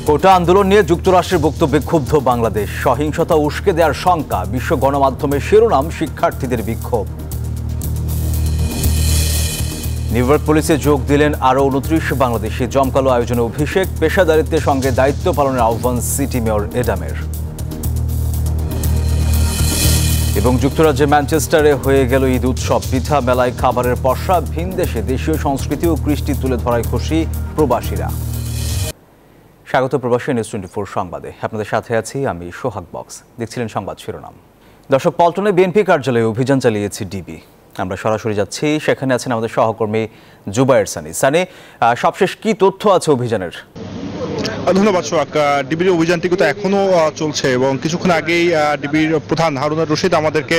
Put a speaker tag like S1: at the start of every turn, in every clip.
S1: কোটা আন্দোলন নিয়ে যুক্তরাষ্ট্রের বক্তব্যে ক্ষুব্ধ বাংলাদেশ। সহিংসতা উস্কে দেওয়ার শঙ্কা, বিশ্ব গণমাধ্যমের শিরোনাম শিক্ষার্থীদের বিক্ষোভ। নিউ ইয়র্ক পুলিশে যোগ দিলেন আরও 29 বাংলাদেশি। জমকালো আয়োজনে অভিষেক, পেশাদারিত্বের সঙ্গে দায়িত্ব পালনের আহ্বান সিটি মেয়র এডামের। এবং যুক্তরাজ্যের ম্যানচেস্টারে হয়ে গেল ঈদ উৎসব। পিঠা মেলায় খাবারের পসরা, ভিনদেশে দেশীয় সংস্কৃতি ও কৃষ্টি তুলে ধরায় খুশি প্রবাসীরা। স্বাগত প্রবাসী নিউজ 24 সংবাদে। আপনাদের সাথে আছি আমি সোহাগ বক্স। দেখছিলেন সংবাদ শিরোনাম। দর্শক, পল্টনে বিএনপি কার্যালয়ে অভিযান চালিয়েছে ডিবি। আমরা সরাসরি যাচ্ছি, সেখানে আছেন আমাদের সহকর্মী জুবায়ের সানি। সানি, সবশেষ কি তথ্য আছে অভিযানের?
S2: ধন্যবাদ সোহাগ। ডিবির অভিযানটি কিন্তু এখনো চলছে এবং কিছুক্ষণ আগেই ডিবির প্রধান হারুনুর রশিদ আমাদেরকে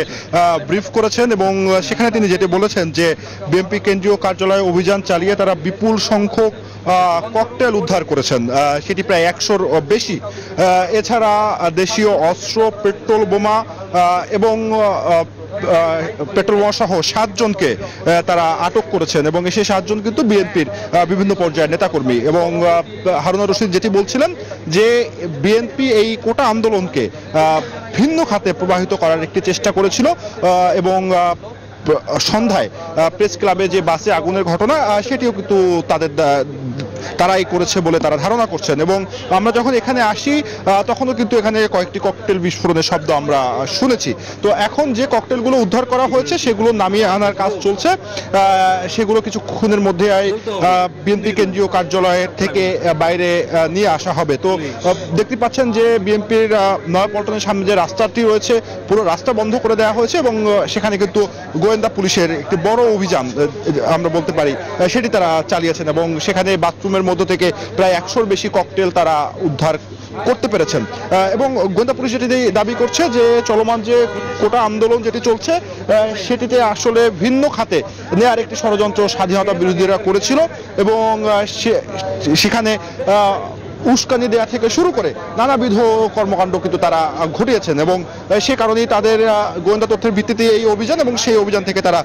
S2: ব্রিফ করেছেন এবং সেখানে তিনি যেটি বলেছেন যে বিএনপি কেন্দ্রীয় কার্যালয়ে অভিযান চালিয়ে তারা বিপুল সংখ্যক ককটেল উদ্ধার করেছেন, সেটি প্রায় 100-র বেশি। এছাড়া দেশীয় অস্ত্র, পেট্রোল বোমা এবং পেট্রোল বোমা সহ 7 জনকে তারা আটক করেছেন এবং সেই 7 জন কিন্তু বিএনপির বিভিন্ন পর্যায়ের নেতাকর্মী। এবং হারুনুর রশিদ যেটি বলছিলেন যে বিএনপি এই কোটা আন্দোলনকে ভিন্ন খাতে প্রবাহিত করার একটি চেষ্টা করেছিল এবং সন্ধ্যায় প্রেস ক্লাবে যে বাসে আগুনের ঘটনা, সেটিও কিন্তু তারাই করেছে বলে তারা ধারণা করছেন। এবং আমরা যখন এখানে আসি তখনও কিন্তু এখানে কয়েকটি ককটেল বিস্ফোরণের শব্দ আমরা শুনেছি। তো এখন যে ককটেলগুলো উদ্ধার করা হয়েছে সেগুলো নামিয়ে আনার কাজ চলছে। সেগুলো কিছুক্ষণের মধ্যে বিএনপি কেন্দ্রীয় কার্যালয়ের থেকে বাইরে নিয়ে আসা হবে। তো দেখতে পাচ্ছেন যে বিএনপির নয়াপল্টনের সামনে যে রাস্তাটি রয়েছে, পুরো রাস্তা বন্ধ করে দেওয়া হয়েছে এবং সেখানে কিন্তু গোয়েন্দা পুলিশের একটি বড় অভিযান আমরা বলতে পারি সেটি তারা চালিয়েছেন এবং সেখানে বাথরুমের মধ্য থেকে প্রায় 100-র বেশি ককটেল তারা উদ্ধার করতে পেরেছেন। এবং গোয়েন্দা পুলিশ যেটি দাবি করছে যে চলমান যে কোটা আন্দোলন যেটি চলছে সেটিতে আসলে ভিন্ন খাতে নেয়ার একটি ষড়যন্ত্র স্বাধীনতা বিরোধীরা করেছিল এবং সেখানে উস্কানি দেয়া থেকে শুরু করে নানাবিধ কর্মকাণ্ড কিন্তু তারা ঘটিয়েছেন এবং সে কারণেই তাদের গোয়েন্দা তথ্যের ভিত্তিতে এই অভিযান এবং সেই অভিযান থেকে তারা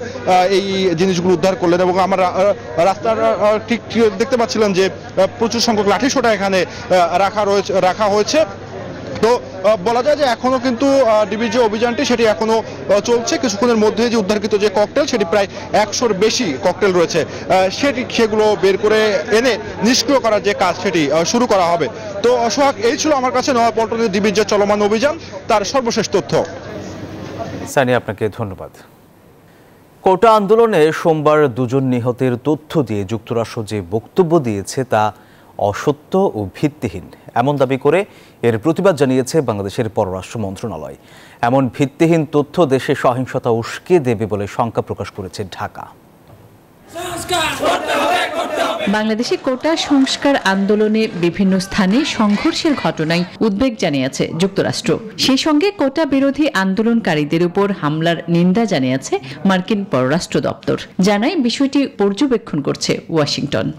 S2: এই জিনিসগুলো উদ্ধার করলেন। এবং আমরা রাস্তার ঠিক দেখতে পাচ্ছিলাম যে প্রচুর সংখ্যক লাঠিসোঁটা এখানে রাখা হয়েছে। তো বলা যায় যে এখনো কিন্তু ডিবির যে অভিযানটি সেটি এখনো চলছে। কিছুক্ষণের মধ্যে যে উদ্ধারকৃত যে ককটেল সেটি প্রায় 100-র বেশি ককটেল রয়েছে, সেগুলো বের করে এনে নিষ্ক্রিয় করার যে কাজ সেটি শুরু করা হবে। তো সোহাগ, এই ছিল আমার কাছে নয়াপল্টনের ডিবির যে চলমান অভিযান তার সর্বশেষ তথ্য।
S1: সানি, আপনাকে ধন্যবাদ। কোটা আন্দোলনে সোমবার 2 জন নিহতের তথ্য দিয়ে যুক্তরাষ্ট্র যে বক্তব্য দিয়েছে তা অসত্য ও ভিত্তিহীন, এমন দাবি করে এর প্রতিবাদ জানিয়েছে বাংলাদেশের পররাষ্ট্র মন্ত্রণালয়। এমন ভিত্তিহীন তথ্য দেশে সহিংসতা উস্কে দেবে বলে শঙ্কা প্রকাশ করেছে ঢাকা।
S3: বাংলাদেশে কোটা সংস্কার আন্দোলনে বিভিন্ন স্থানে সংঘর্ষের ঘটনায় উদ্বেগ জানিয়েছে যুক্তরাষ্ট্র। সেই সঙ্গে কোটা বিরোধী আন্দোলনকারীদের উপর হামলার নিন্দা জানিয়েছে মার্কিন পররাষ্ট্র দপ্তর। জানায় বিষয়টি পর্যবেক্ষণ করছে ওয়াশিংটন।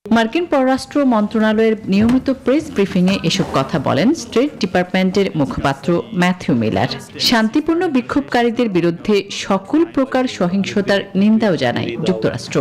S3: মার্কিন পররাষ্ট্র মন্ত্রণালয়ের নিয়মিত প্রেস ব্রিফিংয়ে এসব কথা বলেন স্টেট ডিপার্টমেন্টের মুখপাত্র ম্যাথিউ মিলার। শান্তিপূর্ণ বিক্ষোভকারীদের বিরুদ্ধে সকল প্রকার সহিংসতার নিন্দাও জানায় যুক্তরাষ্ট্র।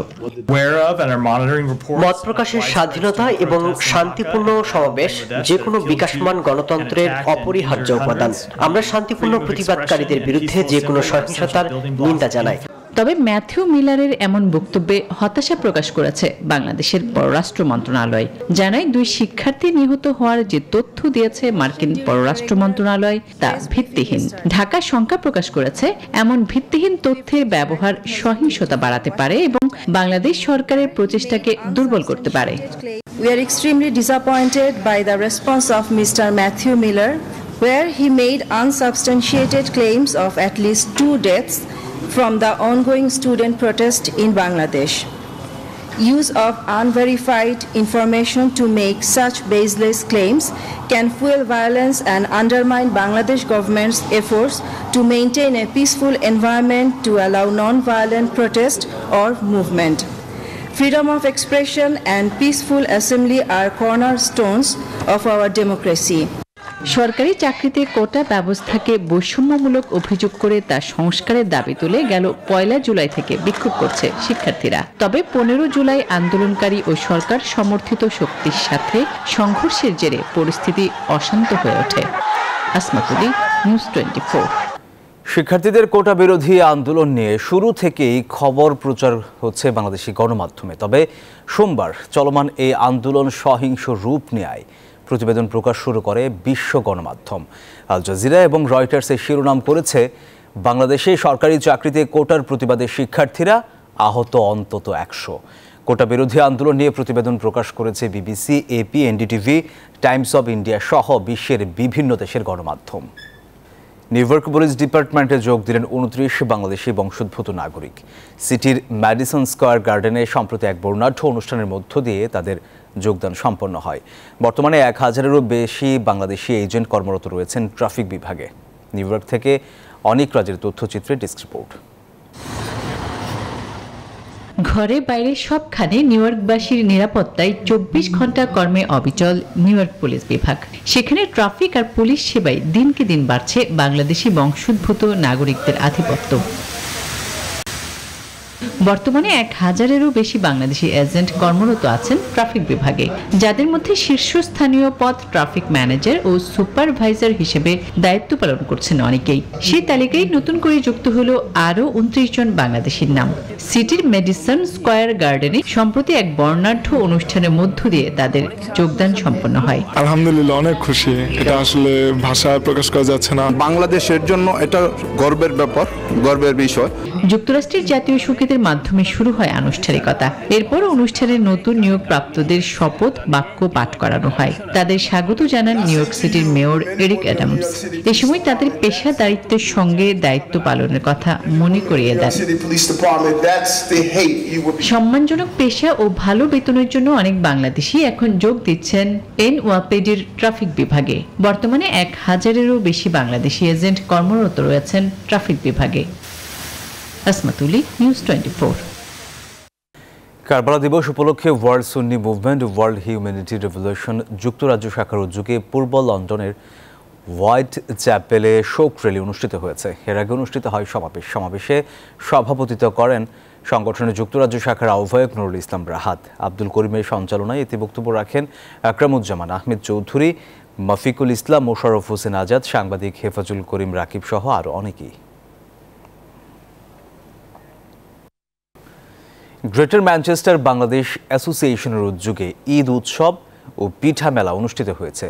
S4: মত প্রকাশের স্বাধীনতা এবং শান্তিপূর্ণ সমাবেশ যে কোনো বিকাশমান গণতন্ত্রের অপরিহার্য উপাদান। আমরা শান্তিপূর্ণ প্রতিবাদকারীদের বিরুদ্ধে যে কোনো সহিংসতার নিন্দা জানাই।
S3: তবে ম্যাথিউ মিলারের এমন বক্তব্যে হতাশা প্রকাশ করেছে বাংলাদেশের পররাষ্ট্র মন্ত্রণালয়। জানায় 2 শিক্ষার্থী নিহত হওয়ার যে তথ্য দিয়েছে মার্কিন পররাষ্ট্র মন্ত্রণালয় তা ভিত্তিহীন। ঢাকা শঙ্কা প্রকাশ করেছে এমন ভিত্তিহীন তথ্যের ব্যবহার সহিংসতা বাড়াতে পারে এবং বাংলাদেশ সরকারের প্রচেষ্টাকে দুর্বল করতে পারে।
S5: We are extremely disappointed by the response of Mr. Matthew Miller, where he made unsubstantiated claims of at least 2 deaths from the ongoing student protest in Bangladesh. Use of unverified information to make such baseless claims can fuel violence and undermine Bangladesh government's efforts to maintain a peaceful environment to allow non-violent protest or movement. Freedom of expression and peaceful assembly are cornerstones of our democracy.
S3: সরকারি চাকরিতে কোটা ব্যবস্থাকে বৈষম্যমূলক অভিযোগ করে তা সংস্কারের দাবি তুলে গেল ১ জুলাই থেকে বিক্ষোভ করছে শিক্ষার্থীরা। তবে ১৫ জুলাই আন্দোলনকারী ও সরকার সমর্থিত শক্তির সাথে সংঘর্ষের জেরে পরিস্থিতি অশান্ত হয়ে ওঠে। আসমাতুলি, নিউজ 24।
S1: শিক্ষার্থীদের কোটা বিরোধী আন্দোলন নিয়ে শুরু থেকেই খবর প্রচার হচ্ছে বাংলাদেশি গণমাধ্যমে। তবে সোমবার চলমান এই আন্দোলন সহিংস রূপ নেয় প্রতিবেদন প্রকাশ শুরু করে বিশ্ব গণমাধ্যম। আল জাজিরা এবং রয়টার্সের শিরোনাম করেছে, বাংলাদেশে সরকারি চাকরিতে কোটার প্রতিবাদে শিক্ষার্থীরা, আহত অন্তত ১০০। কোটা বিরোধী আন্দোলন নিয়ে প্রতিবেদন প্রকাশ করেছে BBC, AP, NDTV, Times of India সহ বিশ্বের বিভিন্ন দেশের গণমাধ্যম। নিউ ইয়র্ক পুলিশ ডিপার্টমেন্টে যোগ দিলেন ২৯ বাংলাদেশি বংশোদ্ভূত নাগরিক। সিটির ম্যাডিসন স্কয়ার গার্ডেনে সম্প্রতি এক বর্ণাঢ্য অনুষ্ঠানের মধ্য দিয়ে তাদের যোগদান সম্পন্ন হয়। বর্তমানে ১,০০০-এরও বেশি বাংলাদেশি এজেন্ট কর্মরত রয়েছেন ট্রাফিক বিভাগে। নিউ ইয়র্ক থেকে অনেক রাজের তথ্যচিত্রে ডেস্ক রিপোর্ট।
S3: ঘরে বাইরে সবখানে নিউ ইয়র্কবাসীর নিরাপত্তায় ২৪ ঘন্টা কর্মে অবিচল নিউ ইয়র্ক পুলিশ বিভাগ। সেখানে ট্রাফিক আর পুলিশ সেবায় দিনকে দিন বাড়ছে বাংলাদেশি বংশোদ্ভূত নাগরিকদের আধিপত্য। বর্তমানে ১,০০০-এরও বেশি বাংলাদেশি এজেন্ট কর্মরত আছেন ট্রাফিক বিভাগে, যাদের মধ্যে শীর্ষস্থানীয় পদ ট্রাফিক ম্যানেজার ও সুপারভাইজার হিসেবে দায়িত্ব পালন করছেন অনেকেই। সেই তালিকায় নতুন করে যুক্ত হলো আরও ২৯ জন বাংলাদেশির নাম। সিটির মেডিসন স্কয়ার গার্ডেনে সম্প্রতি এক বর্ণাঢ্য অনুষ্ঠানের মধ্য দিয়ে তাদের যোগদান সম্পন্ন হয়।
S6: আলহামদুলিল্লাহ, অনেক খুশি। এটা আসলে ভাষায় প্রকাশ করা যাচ্ছে না।
S7: বাংলাদেশের জন্য এটা গর্বের ব্যাপার, গর্বের বিষয়।
S3: যুক্তরাষ্ট্রের জাতীয় সঙ্গীতের মাধ্যমে শুরু হয় আনুষ্ঠানিকতা। এরপর অনুষ্ঠানে নতুন নিয়োগপ্রাপ্তদের শপথ বাক্য পাঠ করানো হয়। তাদের স্বাগত জানান নিউ ইয়র্ক সিটির মেয়র এরিক অ্যাডামস। এ সময় তাদের পেশাদারিত্বের সঙ্গে দায়িত্ব পালনের কথা মনে করিয়ে দেন। সম্মানজনক পেশা ও ভালো বেতনের জন্য অনেক বাংলাদেশি এখন যোগ দিচ্ছেন এনওয়াপেডির ট্রাফিক বিভাগে। বর্তমানে ১,০০০-এরও বেশি বাংলাদেশি এজেন্ট কর্মরত রয়েছেন ট্রাফিক বিভাগে। আসমাতুলি, নিউজ 24।
S1: কারবালা দিবস উপলক্ষে ওয়ার্ল্ড সুন্নি মুভমেন্ট, ওয়ার্ল্ড হিউম্যানিটি রেভলিউশন যুক্তরাজ্য শাখার উদ্যোগে পূর্ব লন্ডনের হোয়াইট চ্যাপেলে শোক র্যালি অনুষ্ঠিত হয়েছে। এর আগে অনুষ্ঠিত হয় সমাবেশে সভাপতিত্ব করেন সংগঠনের যুক্তরাজ্য শাখার আহ্বায়ক নুরুল ইসলাম রাহাত। আব্দুল করিমের সঞ্চালনায় এতে বক্তব্য রাখেন আকরামুজ্জামান আহমেদ চৌধুরী, মাফিকুল ইসলাম, মোশাররফ হোসেন আজাদ, সাংবাদিক হেফাজুল করিম রাকিব সহ আরও অনেকেই। গ্রেটার ম্যানচেস্টার বাংলাদেশ অ্যাসোসিয়েশনের উদ্যোগে ঈদ উৎসব ও পিঠা মেলা অনুষ্ঠিত হয়েছে।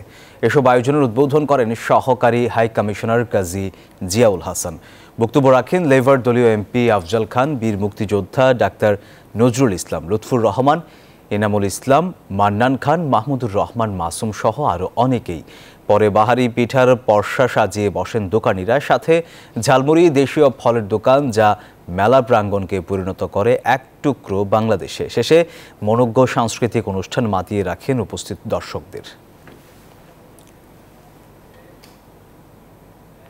S1: এসব আয়োজনের উদ্বোধন করেন সহকারী হাই কমিশনার কাজী জিয়াউল হাসান। বক্তব্য রাখেন লেবার দলীয় এমপি আফজাল খান, বীর মুক্তিযোদ্ধা ডাক্তার নজরুল ইসলাম, লুৎফুর রহমান, এনামুল ইসলাম, মান্নান খান, মাহমুদুর রহমান মাসুম সহ আরও অনেকেই। পরে বাহারি পিঠার পরশা সাজিয়ে বসেন দোকানিরা, সাথে ঝালমুড়ি, দেশীয় ফলের দোকান, যা মেলা প্রাঙ্গণকে পরিণত করে এক টুকরো বাংলাদেশে। শেষে মনোজ্ঞ সাংস্কৃতিক অনুষ্ঠান মাতিয়ে রাখেন উপস্থিত দর্শকদের।